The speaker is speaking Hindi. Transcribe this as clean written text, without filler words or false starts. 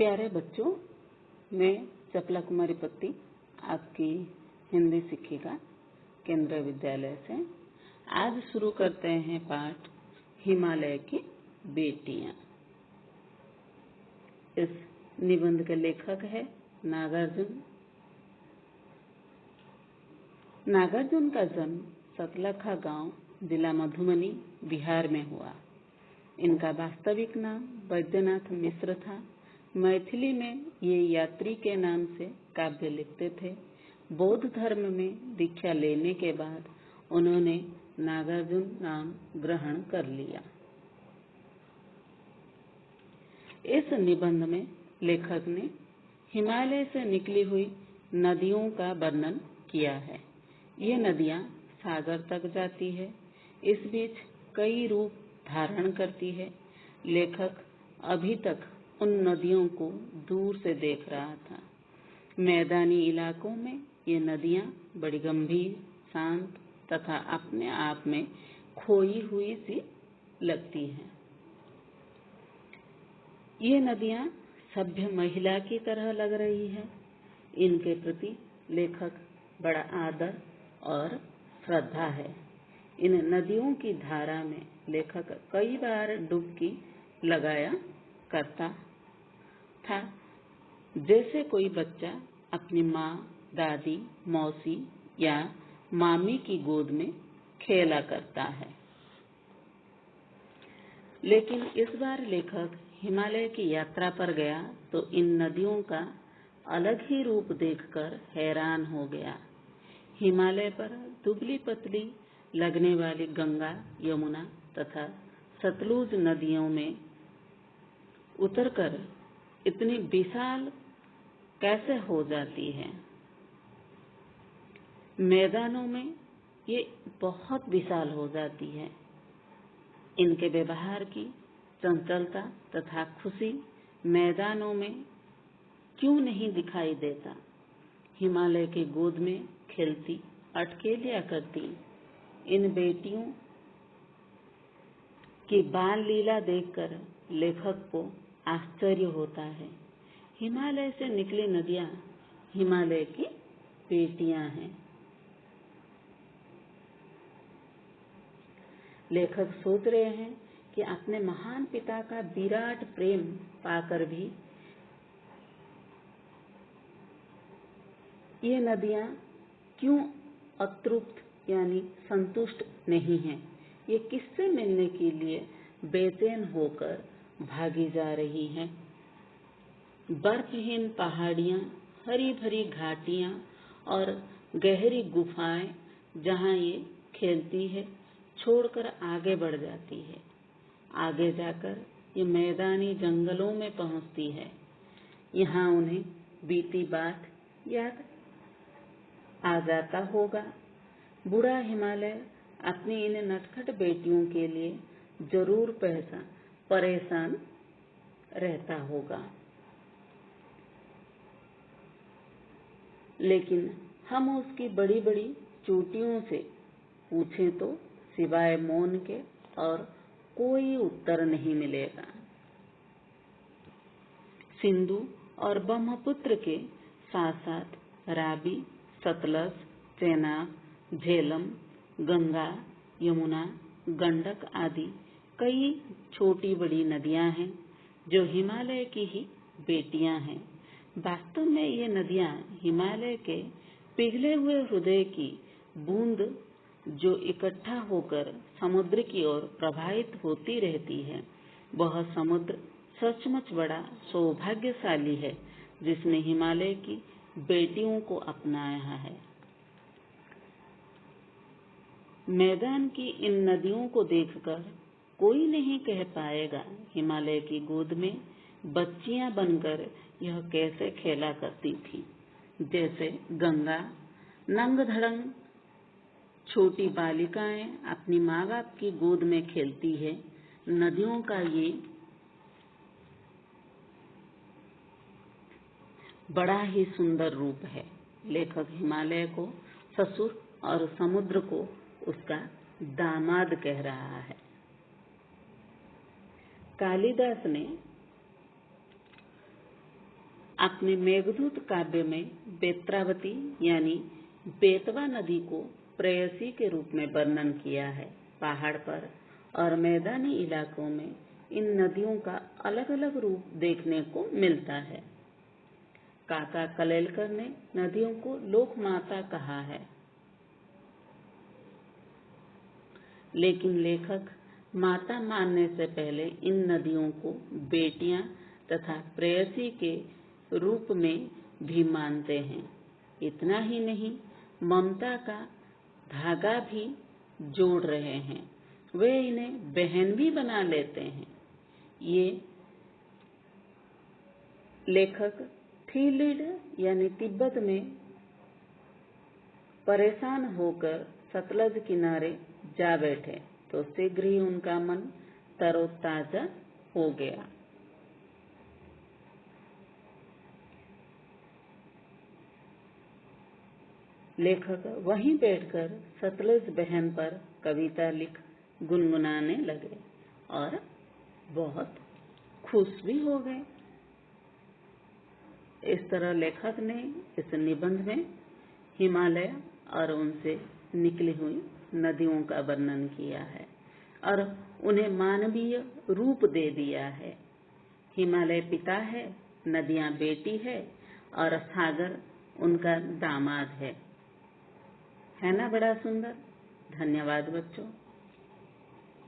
प्यारे बच्चों, मैं चपला कुमारी पत्ती आपकी हिंदी शिक्षिका केंद्रीय विद्यालय से आज शुरू करते हैं पाठ हिमालय की बेटियां। इस निबंध के लेखक है नागार्जुन। नागार्जुन का जन्म सतलखा गांव, जिला मधुबनी, बिहार में हुआ। इनका वास्तविक नाम बैद्यनाथ मिश्र था। मैथिली में ये यात्री के नाम से काव्य लिखते थे। बौद्ध धर्म में दीक्षा लेने के बाद उन्होंने नागार्जुन नाम ग्रहण कर लिया। इस निबंध में लेखक ने हिमालय से निकली हुई नदियों का वर्णन किया है। ये नदियां सागर तक जाती है। इस बीच कई रूप धारण करती है। लेखक अभी तक उन नदियों को दूर से देख रहा था। मैदानी इलाकों में ये नदियां बड़ी गंभीर, शांत तथा अपने आप में खोई हुई सी लगती हैं। ये नदियां सभ्य महिला की तरह लग रही है। इनके प्रति लेखक बड़ा आदर और श्रद्धा है। इन नदियों की धारा में लेखक कई बार डुबकी लगाया करता था, जैसे कोई बच्चा अपनी माँ, दादी, मौसी या मामी की गोद में खेला करता है। लेकिन इस बार लेखक हिमालय की यात्रा पर गया तो इन नदियों का अलग ही रूप देखकर हैरान हो गया। हिमालय पर दुबली पतली लगने वाली गंगा, यमुना तथा सतलुज नदियों में उतरकर इतनी विशाल कैसे हो जाती है। मैदानों में ये बहुत विशाल हो जाती है। इनके व्यवहार की चंचलता तथा खुशी मैदानों में क्यों नहीं दिखाई देता। हिमालय की गोद में खेलती अटके लिया करती इन बेटियों की बाल लीला देखकर लेखक को आश्चर्य होता है। हिमालय से निकली नदियां हिमालय की बेटियां हैं। लेखक सोच रहे हैं कि अपने महान पिता का विराट प्रेम पाकर भी ये नदियां क्यों अतृप्त यानी संतुष्ट नहीं हैं। ये किससे मिलने के लिए बेचैन होकर भागी जा रही हैं। बर्फहीन पहाड़ियां, हरी भरी घाटियां और गहरी गुफाएं जहां ये खेलती है, छोड़कर आगे बढ़ जाती है। आगे जाकर ये मैदानी जंगलों में पहुंचती है। यहाँ उन्हें बीती बात याद आ जाता होगा। बूढ़ा हिमालय अपनी इन नटखट बेटियों के लिए जरूर परेशान रहता होगा। लेकिन हम उसकी बड़ी बड़ी चोटियों से पूछें तो सिवाय मौन के और कोई उत्तर नहीं मिलेगा। सिंधु और ब्रह्मपुत्र के साथ साथ रावी, सतलज, चेनाब, झेलम, गंगा, यमुना, गंडक आदि कई छोटी बड़ी नदियां हैं जो हिमालय की ही बेटियां हैं। वास्तव में ये नदियां हिमालय के पिघले हुए हृदय की बूंद जो इकट्ठा होकर समुद्र की ओर प्रवाहित होती रहती है। वह समुद्र सचमुच बड़ा सौभाग्यशाली है जिसने हिमालय की बेटियों को अपनाया है। मैदान की इन नदियों को देखकर कोई नहीं कह पाएगा हिमालय की गोद में बच्चियां बनकर यह कैसे खेला करती थी। जैसे गंगा नंग धड़ंग छोटी बालिकाएं अपनी माँ बाप की गोद में खेलती है। नदियों का ये बड़ा ही सुंदर रूप है। लेखक हिमालय को ससुर और समुद्र को उसका दामाद कह रहा है। कालिदास ने आपने मेघदूत काव्य में बेत्रावती यानी बेतवा नदी को प्रेयसी के रूप में वर्णन किया है। पहाड़ पर और मैदानी इलाकों में इन नदियों का अलग अलग रूप देखने को मिलता है। काका कलेलकर ने नदियों को लोक माता कहा है, लेकिन लेखक माता मानने से पहले इन नदियों को बेटियां तथा प्रेयसी के रूप में भी मानते हैं। इतना ही नहीं, ममता का धागा भी जोड़ रहे हैं। वे इन्हें बहन भी बना लेते हैं। ये लेखक थीलिड यानी तिब्बत में परेशान होकर सतलज किनारे जा बैठे तो शीघ्र ही उनका मन तरोताजा हो गया। लेखक वहीं बैठकर सतलज बहन पर कविता लिख गुनगुनाने लगे और बहुत खुश भी हो गए। इस तरह लेखक ने इस निबंध में हिमालय और उनसे निकली हुई नदियों का वर्णन किया है और उन्हें मानवीय रूप दे दिया है। हिमालय पिता है, नदियां बेटी है और सागर उनका दामाद है ना? बड़ा सुंदर। धन्यवाद बच्चों।